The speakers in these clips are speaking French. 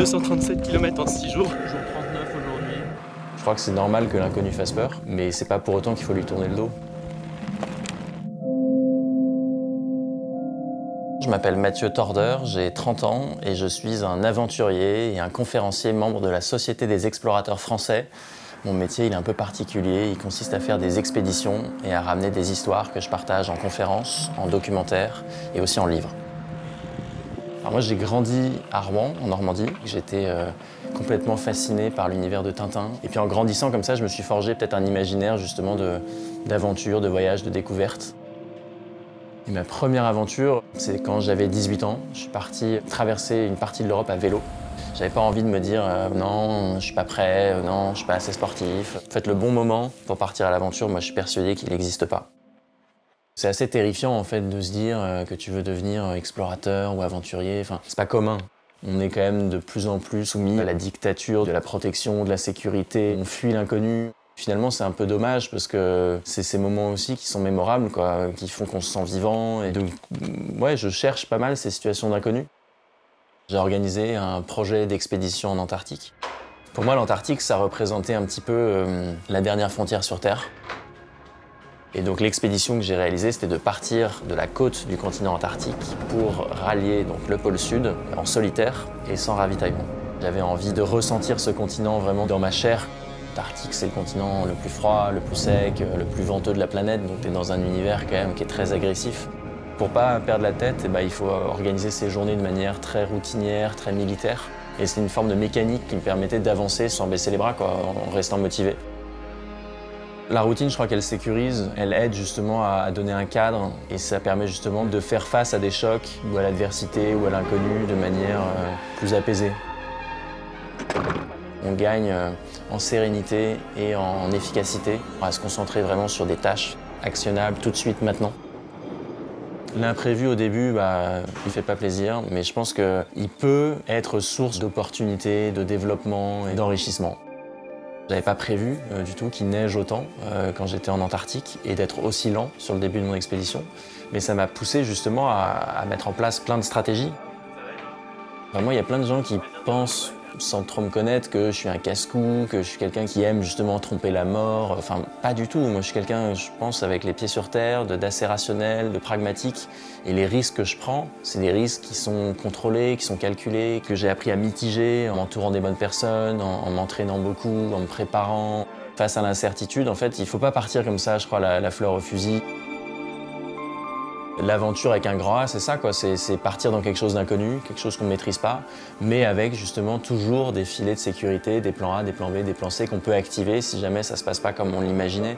237 km en 6 jours. Jour 39 aujourd'hui. Je crois que c'est normal que l'inconnu fasse peur, mais c'est pas pour autant qu'il faut lui tourner le dos. Je m'appelle Mathieu Torder, j'ai 30 ans et je suis un aventurier et un conférencier membre de la Société des explorateurs français. Mon métier il est un peu particulier, il consiste à faire des expéditions et à ramener des histoires que je partage en conférences, en documentaires et aussi en livres. Alors moi j'ai grandi à Rouen, en Normandie. J'étais complètement fasciné par l'univers de Tintin. Et puis en grandissant comme ça, je me suis forgé peut-être un imaginaire justement d'aventure, de voyage, de découverte. Et ma première aventure, c'est quand j'avais 18 ans. Je suis parti traverser une partie de l'Europe à vélo. J'avais pas envie de me dire non, je suis pas prêt, non, je suis pas assez sportif. En fait, le bon moment pour partir à l'aventure, moi je suis persuadé qu'il n'existe pas. C'est assez terrifiant en fait de se dire que tu veux devenir explorateur ou aventurier. Enfin, c'est pas commun. On est quand même de plus en plus soumis à la dictature de la protection, de la sécurité. On fuit l'inconnu. Finalement, c'est un peu dommage parce que c'est ces moments aussi qui sont mémorables, quoi, qui font qu'on se sent vivant. Et donc, ouais, je cherche pas mal ces situations d'inconnu. J'ai organisé un projet d'expédition en Antarctique. Pour moi, l'Antarctique, ça représentait un petit peu la dernière frontière sur Terre. Et donc l'expédition que j'ai réalisée, c'était de partir de la côte du continent antarctique pour rallier donc, le pôle sud en solitaire et sans ravitaillement. J'avais envie de ressentir ce continent vraiment dans ma chair. L'Arctique, c'est le continent le plus froid, le plus sec, le plus venteux de la planète, donc tu es dans un univers quand même qui est très agressif. Pour pas perdre la tête, il faut organiser ses journées de manière très routinière, très militaire. Et c'est une forme de mécanique qui me permettait d'avancer sans baisser les bras, quoi, en restant motivé. La routine, je crois qu'elle sécurise, elle aide justement à donner un cadre et ça permet justement de faire face à des chocs ou à l'adversité ou à l'inconnu de manière plus apaisée. On gagne en sérénité et en efficacité à se concentrer vraiment sur des tâches actionnables tout de suite maintenant. L'imprévu au début, il fait pas plaisir, mais je pense qu'il peut être source d'opportunités, de développement et d'enrichissement. J'avais pas prévu du tout qu'il neige autant quand j'étais en Antarctique et d'être aussi lent sur le début de mon expédition. Mais ça m'a poussé justement à mettre en place plein de stratégies. Moi, il y a plein de gens qui pensent, sans trop me connaître, que je suis un casse-cou, que je suis quelqu'un qui aime justement tromper la mort. Enfin, pas du tout. Moi, je suis quelqu'un, je pense, avec les pieds sur terre, d'assez rationnel, de pragmatique. Et les risques que je prends, c'est des risques qui sont contrôlés, qui sont calculés, que j'ai appris à mitiger en m'entourant des bonnes personnes, en m'entraînant beaucoup, en me préparant. Face à l'incertitude, en fait, il faut pas partir comme ça, je crois, la fleur au fusil. L'aventure avec un grand A, c'est ça, quoi. C'est partir dans quelque chose d'inconnu, quelque chose qu'on ne maîtrise pas, mais avec justement toujours des filets de sécurité, des plans A, des plans B, des plans C qu'on peut activer si jamais ça ne se passe pas comme on l'imaginait.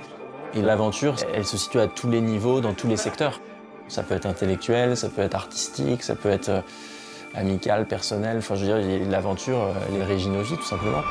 Et l'aventure, elle se situe à tous les niveaux, dans tous les secteurs. Ça peut être intellectuel, ça peut être artistique, ça peut être amical, personnel. Enfin, je veux dire, l'aventure, elle régit nos vies, tout simplement.